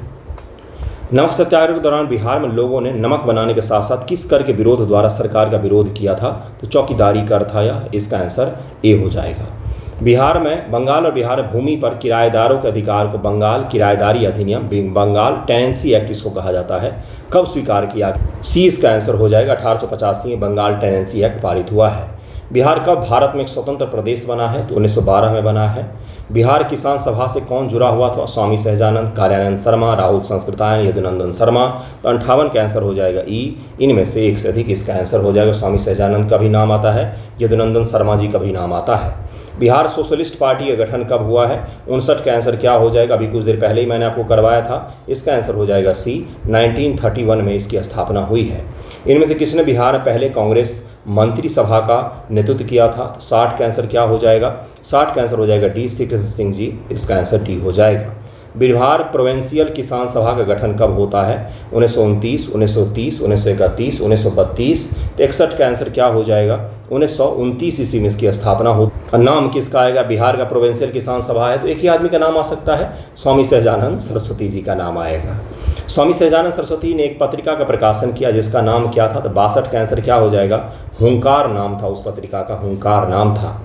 नमक सत्याग्रह के दौरान बिहार में लोगों ने नमक बनाने के साथ साथ किस कर के विरोध द्वारा सरकार का विरोध किया था? तो चौकीदारी कर था यह। इसका आंसर ए हो जाएगा। बिहार में बंगाल और बिहार भूमि पर किराएदारों के अधिकार को बंगाल किराएदारी अधिनियम, बंगाल टेनेंसी एक्ट इसको कहा जाता है, कब स्वीकार किया गया? सी इसका आंसर हो जाएगा। 1885 में बंगाल टेनेंसी एक्ट पारित हुआ है। बिहार कब भारत में एक स्वतंत्र प्रदेश बना है? तो 1912 में बना है। बिहार किसान सभा से कौन जुड़ा हुआ था? स्वामी सहजानंद, कार्यानंद शर्मा, राहुल सांस्कृतायन, यदुनंदन शर्मा। तो 58 का आंसर हो जाएगा ई। इनमें से एक से अधिक इसका आंसर हो जाएगा। स्वामी सहजानंद का भी नाम आता है, यदुनंदन शर्मा जी का भी नाम आता है। बिहार सोशलिस्ट पार्टी का गठन कब हुआ है? 59 का आंसर क्या हो जाएगा? अभी कुछ देर पहले ही मैंने आपको करवाया था। इसका आंसर हो जाएगा सी। 1931 में इसकी स्थापना हुई है। इनमें से किसने बिहार में पहले कांग्रेस मंत्री सभा का नेतृत्व किया था? तो 60 का आंसर क्या हो जाएगा? 60 का आंसर हो जाएगा डी, श्री कृष्ण सिंह जी। इसका आंसर डी हो जाएगा। बिहार प्रोविंशियल किसान सभा का गठन कब होता है? 1929, 1930, 1931, 1932। तो 61 का आंसर क्या हो जाएगा? 1929 ईस्वी में इसकी स्थापना हो। नाम किसका आएगा? बिहार का प्रोविंशियल किसान सभा है तो एक ही आदमी का नाम आ सकता है, स्वामी सहजानंद सरस्वती जी का नाम आएगा। स्वामी सहजानंद सरस्वती ने एक पत्रिका का प्रकाशन किया जिसका नाम क्या था? तो 62 का आंसर क्या हो जाएगा? हुंकार नाम था उस पत्रिका का, हुंकार नाम था।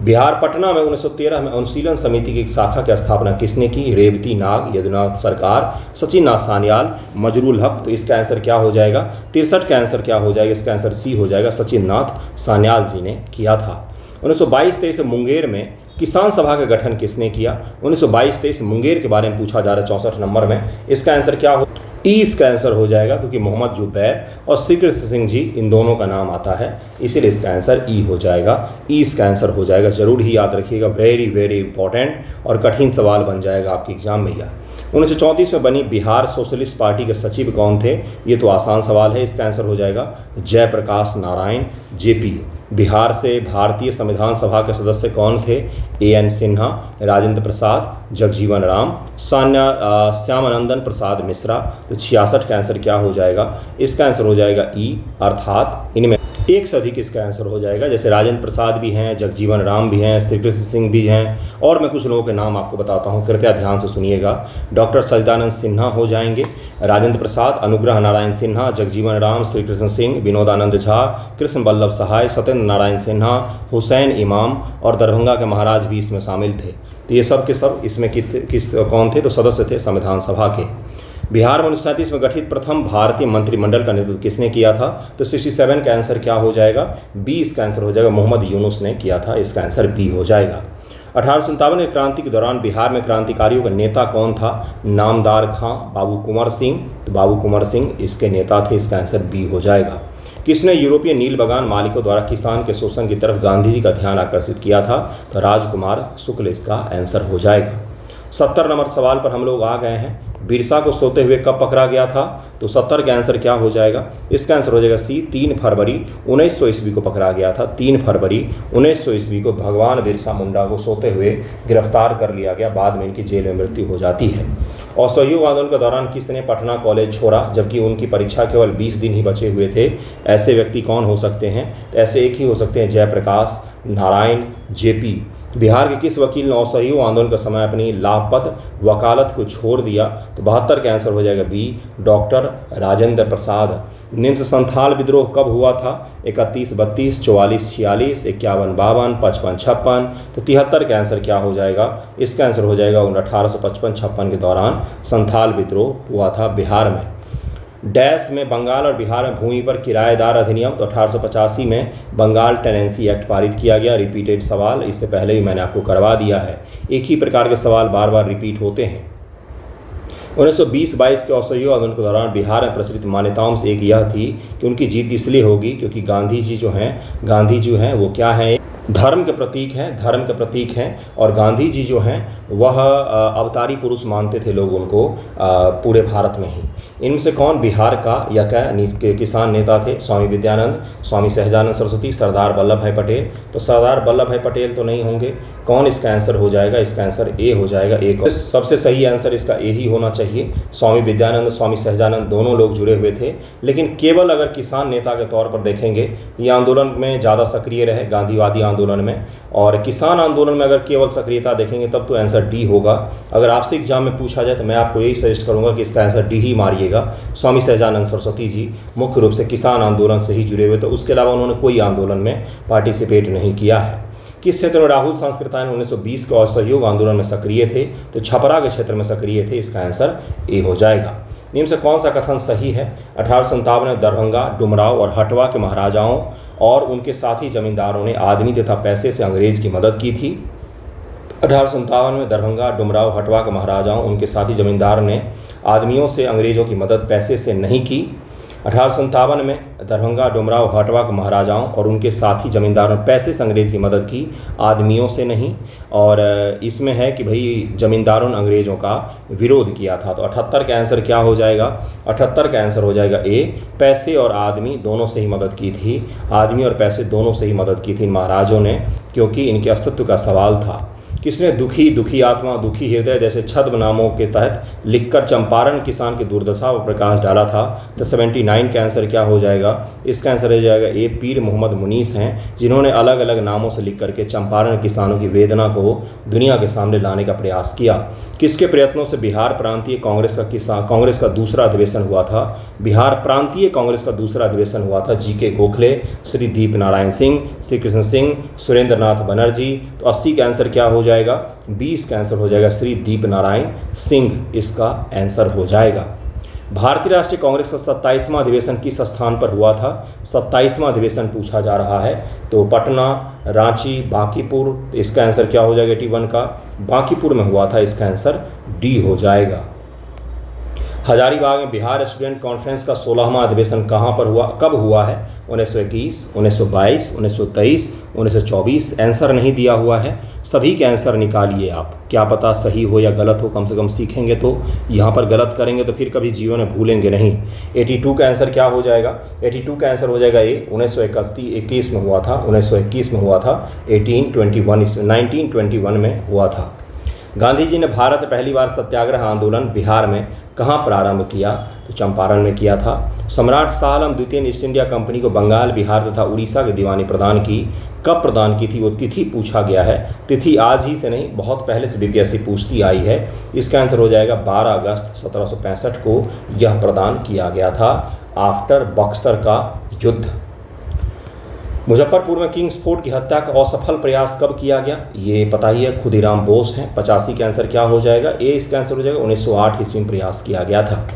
बिहार पटना में 1913 में अनुशीलन समिति की एक शाखा की स्थापना किसने की? रेवती नाग, यदुनाथ सरकार, सचिन नाथ सान्याल, मजरूल हक। तो इसका आंसर क्या हो जाएगा? 63 का आंसर क्या हो जाएगा? इसका आंसर सी हो जाएगा, सचिन नाथ सान्याल जी ने किया था। 1922-23 मुंगेर में किसान सभा का गठन किसने किया? 1922-23 मुंगेर के बारे में पूछा जा रहा है 64 नंबर में। इसका आंसर क्या हो? ई इसका आंसर हो जाएगा, क्योंकि मोहम्मद जुबैर और श्री कृष्ण सिंह जी इन दोनों का नाम आता है, इसीलिए इसका आंसर ई हो जाएगा। ई इसका आंसर हो जाएगा, जरूर ही याद रखिएगा, वेरी वेरी इंपॉर्टेंट और कठिन सवाल बन जाएगा आपके एग्जाम में यह। 1934 में बनी बिहार सोशलिस्ट पार्टी के सचिव कौन थे? ये तो आसान सवाल है, इसका आंसर हो जाएगा जयप्रकाश नारायण, जेपी। बिहार से भारतीय संविधान सभा के सदस्य कौन थे? एएन सिन्हा, राजेंद्र प्रसाद, जगजीवन राम, श्यामानंदन प्रसाद मिश्रा। तो 66 का आंसर क्या हो जाएगा? इसका आंसर हो जाएगा ई, अर्थात इनमें एक से अधिक इसका आंसर हो जाएगा। जैसे राजेंद्र प्रसाद भी हैं, जगजीवन राम भी हैं, श्री कृष्ण सिंह भी हैं, और मैं कुछ लोगों के नाम आपको बताता हूं, कृपया ध्यान से सुनिएगा। डॉक्टर सच्चिदानंद सिन्हा हो जाएंगे, राजेंद्र प्रसाद, अनुग्रह नारायण सिन्हा, जगजीवन राम, श्री कृष्ण सिंह, विनोदानंद झा, कृष्ण बल्लभ सहाय, सत्येंद्र नारायण सिन्हा, हुसैन इमाम और दरभंगा के महाराज भी इसमें शामिल थे। तो ये सब के सब इसमें कौन थे? तो सदस्य थे संविधान सभा के। बिहार में 1937 में गठित प्रथम भारतीय मंत्रिमंडल का नेतृत्व किसने किया था? तो 67 का आंसर क्या हो जाएगा? बी इसका आंसर हो जाएगा, मोहम्मद यूनुस ने किया था, इसका आंसर बी हो जाएगा। 1857 की क्रांति के दौरान बिहार में क्रांतिकारियों का नेता कौन था? नामदार खां, बाबू कुंवर सिंह। तो बाबू कुंवर सिंह इसके नेता थे, इसका आंसर बी हो जाएगा। किसने यूरोपीय नील बागान मालिकों द्वारा किसान के शोषण की तरफ गांधी जी का ध्यान आकर्षित किया था? तो राजकुमार शुक्ल इसका आंसर हो जाएगा। 70 नंबर सवाल पर हम लोग आ गए हैं। बिरसा को सोते हुए कब पकड़ा गया था? तो 70 का आंसर क्या हो जाएगा? इसका आंसर हो जाएगा सी, 3 फरवरी 1900 ईस्वी को पकड़ा गया था। 3 फरवरी 1900 ईस्वी को भगवान बिरसा मुंडा को सोते हुए गिरफ्तार कर लिया गया, बाद में इनकी जेल में मृत्यु हो जाती है। असहयोग आंदोलन के दौरान किसने पटना कॉलेज छोड़ा, जबकि उनकी परीक्षा केवल 20 दिन ही बचे हुए थे? ऐसे व्यक्ति कौन हो सकते हैं? तो ऐसे एक ही हो सकते हैं, जयप्रकाश नारायण, जेपी। बिहार के किस वकील ने असहयोग आंदोलन के समय अपनी लाभप्रद वकालत को छोड़ दिया? तो 72 का आंसर हो जाएगा बी, डॉक्टर राजेंद्र प्रसाद। निम्न से संथाल विद्रोह कब हुआ था? 31-32, 44-46, 51-52, 55-56। तो 73 का आंसर क्या हो जाएगा? इसका आंसर हो जाएगा 1855-56 के दौरान संथाल विद्रोह हुआ था बिहार में। डैश में बंगाल और बिहार में भूमि पर किराएदार अधिनियम। तो 1885 में बंगाल टेनेंसी एक्ट पारित किया गया। रिपीटेड सवाल, इससे पहले भी मैंने आपको करवा दिया है, एक ही प्रकार के सवाल बार बार रिपीट होते हैं। 1920-22 के असहयोग आंदोलन के दौरान बिहार में प्रचलित मान्यताओं से एक यह थी कि उनकी जीत इसलिए होगी क्योंकि गांधी जी जो हैं वो क्या हैं? धर्म के प्रतीक हैं, धर्म के प्रतीक हैं। और गांधी जी जो हैं वह अवतारी पुरुष मानते थे लोग उनको पूरे भारत में ही। इनमें से कौन बिहार का या क्या किसान नेता थे? स्वामी विद्यानंद, स्वामी सहजानंद सरस्वती, सरदार वल्लभ भाई पटेल। तो सरदार वल्लभ भाई पटेल तो नहीं होंगे। कौन इसका आंसर हो जाएगा? इसका आंसर ए हो जाएगा। एक सबसे सही आंसर इसका ए ही होना चाहिए। स्वामी विद्यानंद, स्वामी सहजानंद दोनों लोग जुड़े हुए थे, लेकिन केवल अगर किसान नेता के तौर पर देखेंगे ये आंदोलन में ज़्यादा सक्रिय रहे, गांधीवादी आंदोलन में। और किसान आंदोलन में अगर केवल सक्रियता देखेंगे तब तो आंसर डी होगा। अगर आपसे एग्जाम में पूछा जाए तो मैं आपको यही सजेस्ट करूंगा कि इसका आंसर डी ही मारिएगा। स्वामी सहजानंद सरस्वती जी मुख्य रूप से किसान आंदोलन से ही जुड़े हुए थे, उसके अलावा उन्होंने कोई आंदोलन में पार्टिसिपेट नहीं किया है। किस क्षेत्र में राहुल सांस्कृत्यायन 1920 के असहयोग आंदोलन में सक्रिय थे? तो छपरा के क्षेत्र में सक्रिय थे, इसका आंसर ए हो जाएगा। निम्न से कौन सा कथन सही है? 1857 में दरभंगा, डुमराव और हटवा के महाराजाओं और उनके साथी जमींदारों ने आदमी तथा पैसे से अंग्रेज की मदद की थी। 1857 में दरभंगा, डुमराव, हटवा के महाराजाओं उनके साथी जमींदार ने आदमियों से अंग्रेजों की मदद पैसे से नहीं की। 1857 में दरभंगा, डुमराव, हटवा के महाराजाओं और उनके साथी जमींदारों ने पैसे से अंग्रेज की मदद की, आदमियों से नहीं। और इसमें है कि भाई जमींदारों ने अंग्रेज़ों का विरोध किया था। तो 78 का आंसर क्या हो जाएगा? 78 का आंसर हो जाएगा ए, पैसे और आदमी दोनों से ही मदद की थी। आदमी और पैसे दोनों से ही मदद की थी महाराजों ने, क्योंकि इनके अस्तित्व का सवाल था। किसने दुखी आत्मा दुखी हृदय जैसे छद्म नामों के तहत लिखकर चंपारण किसान की दुर्दशा पर प्रकाश डाला था? तो 79 का आंसर क्या हो जाएगा? इसका आंसर हो जाएगा ए पीर मोहम्मद मुनीस हैं, जिन्होंने अलग अलग नामों से लिख करके चंपारण किसानों की वेदना को दुनिया के सामने लाने का प्रयास किया। किसके प्रयत्नों से बिहार प्रांतीय कांग्रेस का दूसरा अधिवेशन हुआ था? बिहार प्रांतीय कांग्रेस का दूसरा अधिवेशन हुआ था जी.के. गोखले, श्री दीप नारायण सिंह, श्री कृष्ण सिंह, सुरेंद्र नाथ बनर्जी। तो 80 का आंसर क्या हो जाएगा? 20 का आंसर हो जाएगा श्री दीप नारायण सिंह, इसका आंसर हो जाएगा। भारतीय राष्ट्रीय कांग्रेस का 27वां अधिवेशन किस स्थान पर हुआ था? 27वां अधिवेशन पूछा जा रहा है। तो पटना, रांची, बांकीपुर। तो इसका आंसर क्या हो जाएगा 81 का? बांकीपुर में हुआ था, इसका आंसर डी हो जाएगा। हजारीबाग में बिहार स्टूडेंट कॉन्फ्रेंस का 16वां अधिवेशन कहाँ पर हुआ, कब हुआ है? 1921, 1922, 1923, 1924। आंसर नहीं दिया हुआ है, सभी के आंसर निकालिए आप, क्या पता सही हो या गलत हो, कम से कम सीखेंगे तो। यहाँ पर गलत करेंगे तो फिर कभी जीवन में भूलेंगे नहीं। 82 का आंसर क्या हो जाएगा? 82 का आंसर हो जाएगा ए 1921 में हुआ था, 1921 में हुआ था, 1921 में हुआ था। गांधी जी ने भारत पहली बार सत्याग्रह आंदोलन बिहार में कहाँ प्रारंभ किया? तो चंपारण में किया था। सम्राट शाह आलम द्वितीय ने ईस्ट इंडिया कंपनी को बंगाल, बिहार तथा उड़ीसा की दीवानी प्रदान की, कब प्रदान की थी? वो तिथि पूछा गया है। तिथि आज ही से नहीं, बहुत पहले से बीपीएससी पूछती आई है। इसका आंसर हो जाएगा 12 अगस्त 1765 को यह प्रदान किया गया था, आफ्टर बक्सर का युद्ध। मुजफ्फरपुर में किंग्स फोर्ट की हत्या का असफल प्रयास कब किया गया? ये पता ही है, खुदीराम बोस हैं। 85 का आंसर क्या हो जाएगा? ए इसका आंसर हो जाएगा 1908 ईस्वी में प्रयास किया गया था।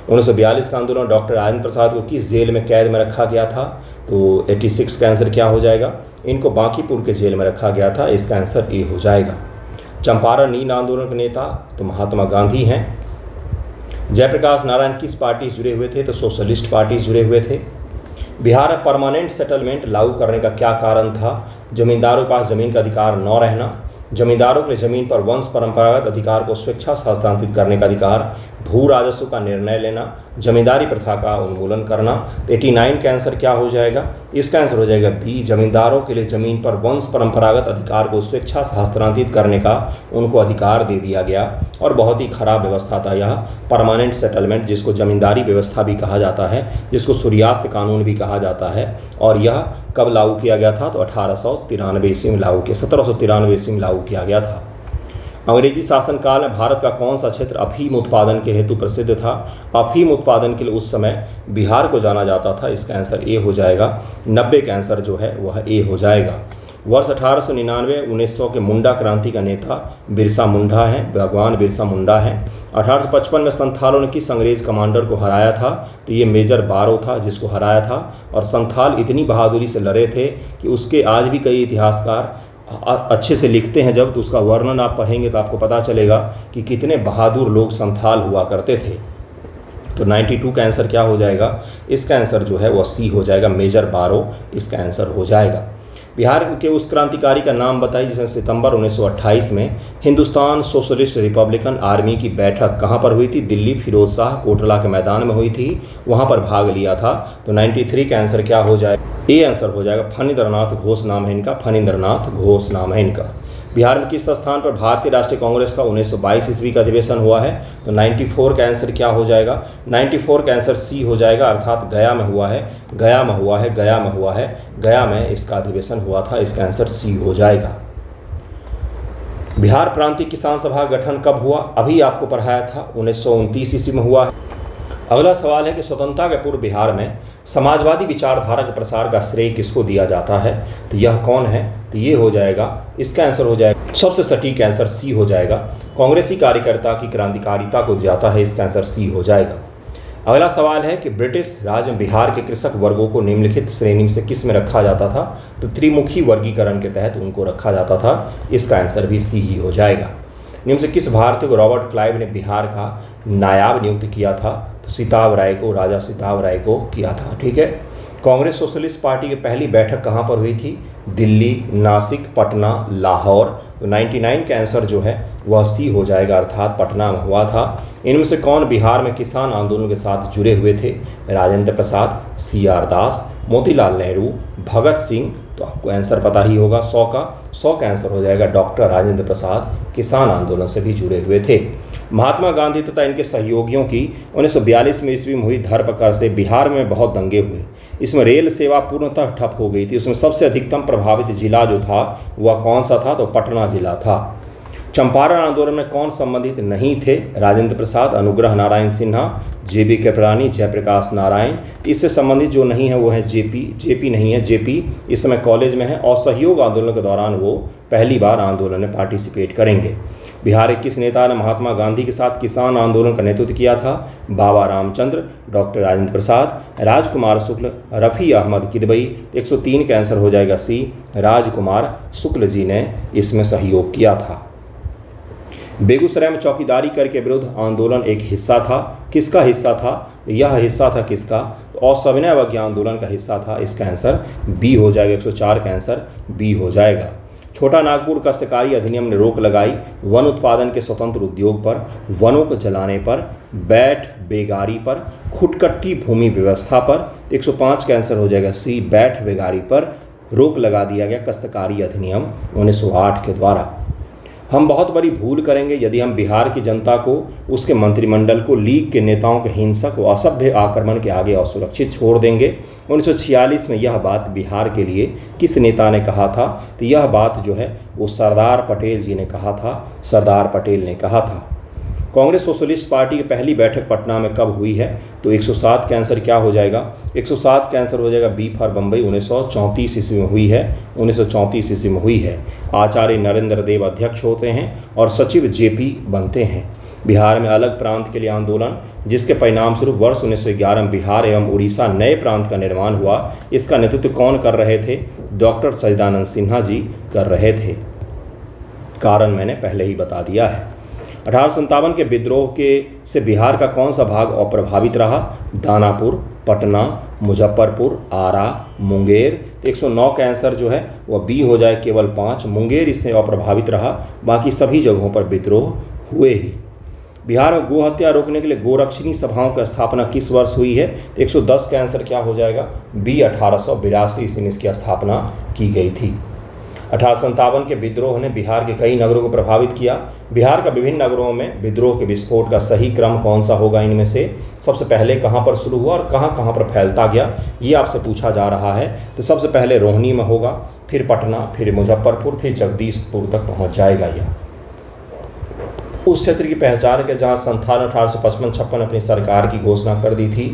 1942 का आंदोलन डॉक्टर राजेंद्र प्रसाद को किस जेल में कैद में रखा गया था? तो 86 का आंसर क्या हो जाएगा? इनको बांकीपुर के जेल में रखा गया था, इसका आंसर ए हो जाएगा। चंपारण नील आंदोलन के नेता तो महात्मा गांधी हैं। जयप्रकाश नारायण किस पार्टी से जुड़े हुए थे? तो सोशलिस्ट पार्टी से जुड़े हुए थे। बिहार में परमानेंट सेटलमेंट लागू करने का क्या कारण था? जमींदारों के पास जमीन का अधिकार न रहना, जमींदारों के लिए जमीन पर वंश परंपरागत अधिकार को स्वेच्छा से हस्तांतरित करने का अधिकार, भू राजस्व का निर्णय लेना, जमींदारी प्रथा का उन्मूलन करना। 89 का आंसर क्या हो जाएगा? इसका आंसर हो जाएगा बी, जमींदारों के लिए जमीन पर वंश परंपरागत अधिकार को स्वेच्छा से हस्तांतरित करने का उनको अधिकार दे दिया गया। और बहुत ही खराब व्यवस्था था यह परमानेंट सेटलमेंट, जिसको जमींदारी व्यवस्था भी कहा जाता है, जिसको सूर्यास्त कानून भी कहा जाता है। और यह कब लागू किया गया था? तो 1893 ईस्वी में लागू किया, 1793 ईस्वी में लागू किया गया था। अंग्रेजी शासनकाल में भारत का कौन सा क्षेत्र अफीम उत्पादन के हेतु प्रसिद्ध था? अफीम उत्पादन के लिए उस समय बिहार को जाना जाता था, इसका आंसर ए हो जाएगा। 90 का आंसर जो है वह ए हो जाएगा। वर्ष 1899 1900 के मुंडा क्रांति का नेता बिरसा मुंडा हैं, भगवान बिरसा मुंडा हैं। 1855 में संथालों ने किस अंग्रेज कमांडर को हराया था? तो ये मेजर बारो था जिसको हराया था। और संथाल इतनी बहादुरी से लड़े थे कि उसके आज भी कई इतिहासकार अच्छे से लिखते हैं, जब तो उसका वर्णन आप पढ़ेंगे तो आपको पता चलेगा कि कितने बहादुर लोग संथाल हुआ करते थे। तो 92 का आंसर क्या हो जाएगा? इसका आंसर जो है वह सी हो जाएगा, मेजर बारो इसका आंसर हो जाएगा। बिहार के उस क्रांतिकारी का नाम बताइए जिसने सितंबर 1928 में हिंदुस्तान सोशलिस्ट रिपब्लिकन आर्मी की बैठक कहाँ पर हुई थी? दिल्ली फिरोज शाह कोटला के मैदान में हुई थी, वहाँ पर भाग लिया था। तो 93 का आंसर क्या हो जाएगा? ए आंसर हो जाएगा, फणींद्रनाथ घोष नाम है इनका, फणींद्रनाथ घोष नाम है इनका। बिहार में किस स्थान पर भारतीय राष्ट्रीय कांग्रेस का 1922 ईस्वी का अधिवेशन हुआ है? तो 94 का आंसर क्या हो जाएगा? 94 का आंसर सी हो जाएगा, अर्थात गया में हुआ है, गया में हुआ है, गया में हुआ है, गया में इसका अधिवेशन हुआ था, इसका आंसर सी हो जाएगा। बिहार प्रांतीय किसान सभा गठन कब हुआ? अभी आपको पढ़ाया था, 1929 ईस्वी में हुआ है। अगला सवाल है कि स्वतंत्रता के पूर्व बिहार में समाजवादी विचारधारा के प्रसार का श्रेय किसको दिया जाता है? तो यह कौन है? तो ये हो जाएगा, इसका आंसर हो जाएगा, सबसे सटीक आंसर सी हो जाएगा, कांग्रेसी कार्यकर्ता की क्रांतिकारिता को जाता है, इसका आंसर सी हो जाएगा। अगला सवाल है कि ब्रिटिश राज में बिहार के कृषक वर्गों को निम्नलिखित श्रेणी से किस में रखा जाता था? तो त्रिमुखी वर्गीकरण के तहत उनको रखा जाता था, इसका आंसर भी सी ही हो जाएगा। निम्न से किस भारतीय को रॉबर्ट क्लाइव ने बिहार का नायाब नियुक्त किया था? तो सिताब राय को, राजा सिताब राय को किया था। ठीक है। कांग्रेस सोशलिस्ट पार्टी की पहली बैठक कहाँ पर हुई थी? दिल्ली, नासिक, पटना, लाहौर। तो 99 का आंसर जो है वह सी हो जाएगा, अर्थात पटना में हुआ था। इनमें से कौन बिहार में किसान आंदोलन के साथ जुड़े हुए थे? राजेंद्र प्रसाद, सी आर दास, मोतीलाल नेहरू, भगत सिंह। तो आपको आंसर पता ही होगा 100 का, 100 का आंसर हो जाएगा डॉक्टर राजेंद्र प्रसाद, किसान आंदोलन से भी जुड़े हुए थे। महात्मा गांधी तथा इनके सहयोगियों की 1942 में ईस्वी में हुई धरपकड़ से बिहार में बहुत दंगे हुए। इसमें रेल सेवा पूर्णतः ठप हो गई थी। उसमें सबसे अधिकतम प्रभावित जिला जो था वह कौन सा था, तो पटना जिला था। चंपारण आंदोलन में कौन संबंधित नहीं थे, राजेंद्र प्रसाद, अनुग्रह नारायण सिन्हा, JB कृपलानी, जयप्रकाश नारायण। इससे संबंधित जो नहीं है वो है जेपी नहीं है, जेपी इस समय कॉलेज में है और सहयोग आंदोलन के दौरान वो पहली बार आंदोलन में पार्टिसिपेट करेंगे। बिहार के किस नेता ने महात्मा गांधी के साथ किसान आंदोलन का नेतृत्व किया था, बाबा रामचंद्र, डॉक्टर राजेंद्र प्रसाद, राजकुमार शुक्ल, रफ़ी अहमद किदवई। 103 का आंसर हो जाएगा सी, राजकुमार शुक्ल जी ने इसमें सहयोग किया था। बेगूसराय में चौकीदारी कर के विरुद्ध आंदोलन एक हिस्सा था। किसका हिस्सा था, यह हिस्सा था किसका, तो असविनय अवज्ञा आंदोलन का हिस्सा था। इसका आंसर बी हो जाएगा, 104 का आंसर बी हो जाएगा। छोटा नागपुर काश्तकारी अधिनियम ने रोक लगाई वन उत्पादन के स्वतंत्र उद्योग पर, वनों को जलाने पर, बैठ बेगारी पर, खुटकट्टी भूमि व्यवस्था पर। 105 का आंसर हो जाएगा सी, बैठ बेगारी पर रोक लगा दिया गया काश्तकारी अधिनियम 1908 के द्वारा। हम बहुत बड़ी भूल करेंगे यदि हम बिहार की जनता को, उसके मंत्रिमंडल को, लीग के नेताओं के हिंसक व असभ्य आक्रमण के आगे असुरक्षित छोड़ देंगे। 1946 में यह बात बिहार के लिए किस नेता ने कहा था, तो यह बात जो है वो सरदार पटेल जी ने कहा था, सरदार पटेल ने कहा था। कांग्रेस सोशलिस्ट पार्टी की पहली बैठक पटना में कब हुई है, तो 107 का आंसर क्या हो जाएगा, 107 का आंसर हो जाएगा बी फॉर बम्बई, 1934 ईस्वी में हुई है, 1934 ईस्वी में हुई है। आचार्य नरेंद्र देव अध्यक्ष होते हैं और सचिव JP बनते हैं। बिहार में अलग प्रांत के लिए आंदोलन, जिसके परिणाम स्वरूप वर्ष 1911 में बिहार एवं उड़ीसा नए प्रांत का निर्माण हुआ, इसका नेतृत्व कौन कर रहे थे, डॉक्टर सच्चिदानंद सिन्हा जी कर रहे थे। कारण मैंने पहले ही बता दिया है। 1857 के विद्रोह से बिहार का कौन सा भाग अप्रभावित रहा, दानापुर, पटना, मुजफ्फरपुर, आरा, मुंगेर। 109 का आंसर जो है वह बी हो जाए, केवल 5 मुंगेर इससे अप्रभावित रहा, बाकी सभी जगहों पर विद्रोह हुए ही। बिहार में गो हत्या रोकने के लिए गोरक्षिणी सभाओं की स्थापना किस वर्ष हुई है, 110 का आंसर क्या हो जाएगा, बी 1882 ईस्वी में इसकी स्थापना की गई थी। 1857 के विद्रोह ने बिहार के कई नगरों को प्रभावित किया। बिहार का विभिन्न नगरों में विद्रोह के विस्फोट का सही क्रम कौन सा होगा, इनमें से सबसे पहले कहां पर शुरू हुआ और कहां कहां पर फैलता गया, ये आपसे पूछा जा रहा है। तो सबसे पहले रोहिणी में होगा, फिर पटना, फिर मुजफ्फरपुर, फिर जगदीशपुर तक पहुंच जाएगा। यह उस क्षेत्र की पहचान के जहां संस्थान 1855-56 अपनी सरकार की घोषणा कर दी थी,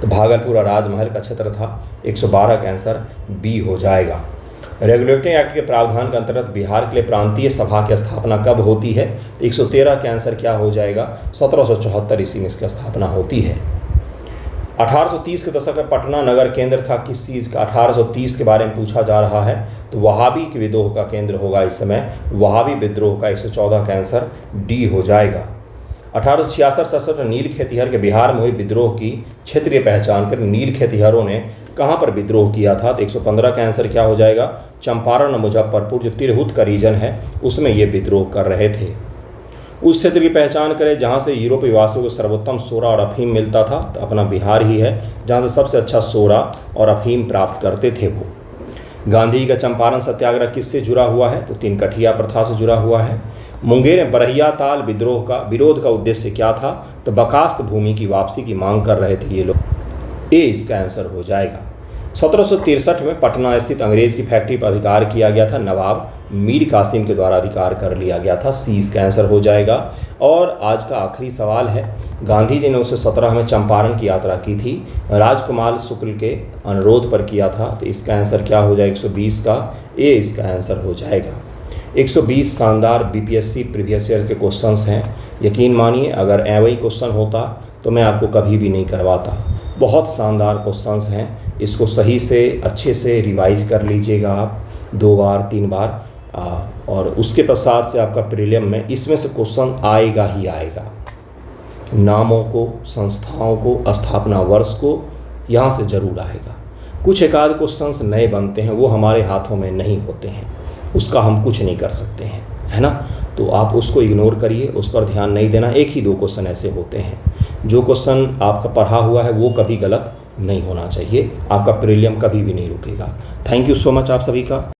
तो भागलपुर और राजमहल का क्षेत्र था। 112 का आंसर बी हो जाएगा। रेगुलेटरी एक्ट के प्रावधान के अंतर्गत बिहार के लिए प्रांतीय सभा की स्थापना कब होती है, तो 113 का आंसर क्या हो जाएगा, 1774 ईस्वी में इसकी स्थापना होती है। 1830 के दशक में पटना नगर केंद्र था किस चीज़ का, 1830 के बारे में पूछा जा रहा है, तो वहाबी के विद्रोह का केंद्र होगा इस समय, वहाबी विद्रोह का। 114 का आंसर डी हो जाएगा। 1866-67 में नील खेतिहर के बिहार में हुई विद्रोह की क्षेत्रीय पहचान कर नील खेतिहरों ने कहाँ पर विद्रोह किया था, तो 115 का आंसर क्या हो जाएगा, चंपारण और मुजफ्फरपुर जो तिरहुत का रीजन है उसमें ये विद्रोह कर रहे थे। उस क्षेत्र की पहचान करें जहाँ से यूरोपीय वासियों को सर्वोत्तम सोरा और अफीम मिलता था, तो अपना बिहार ही है जहाँ से सबसे अच्छा सोरा और अफीम प्राप्त करते थे वो। गांधी का चंपारण सत्याग्रह किससे जुड़ा हुआ है, तो तिनकठिया प्रथा से जुड़ा हुआ है। मुंगेर में बरहिया ताल विरोध का उद्देश्य क्या था, तो बकास्त भूमि की वापसी की मांग कर रहे थे ये लोग, ए इसका आंसर हो जाएगा। 1763 में पटना स्थित अंग्रेज की फैक्ट्री पर अधिकार किया गया था, नवाब मीर कासिम के द्वारा अधिकार कर लिया गया था, सी इसका आंसर हो जाएगा। और आज का आखिरी सवाल है, गांधी जी ने 1917 में चंपारण की यात्रा की थी, राजकुमार शुक्ल के अनुरोध पर किया था, तो इसका आंसर क्या हो जाएगा, 120 का ए इसका आंसर हो जाएगा। 120 शानदार BPSC प्रीवियस ईयर के क्वेश्चंस हैं। यकीन मानिए अगर ऐवही क्वेश्चन होता तो मैं आपको कभी भी नहीं करवाता। बहुत शानदार क्वेश्चंस हैं, इसको सही से अच्छे से रिवाइज कर लीजिएगा आप 2 बार 3 बार, और उसके पश्चात से आपका प्रीलिम में इसमें से क्वेश्चन आएगा ही आएगा। नामों को, संस्थाओं को, स्थापना वर्ष को यहाँ से ज़रूर आएगा। कुछ एक आध क्वेश्चंस नए बनते हैं, वो हमारे हाथों में नहीं होते हैं, उसका हम कुछ नहीं कर सकते हैं, है ना। तो आप उसको इग्नोर करिए, उस पर ध्यान नहीं देना। 1 ही 2 क्वेश्चन ऐसे होते हैं, जो क्वेश्चन आपका पढ़ा हुआ है वो कभी गलत नहीं होना चाहिए, आपका प्रीलियम कभी भी नहीं रुकेगा। थैंक यू सो मच आप सभी का।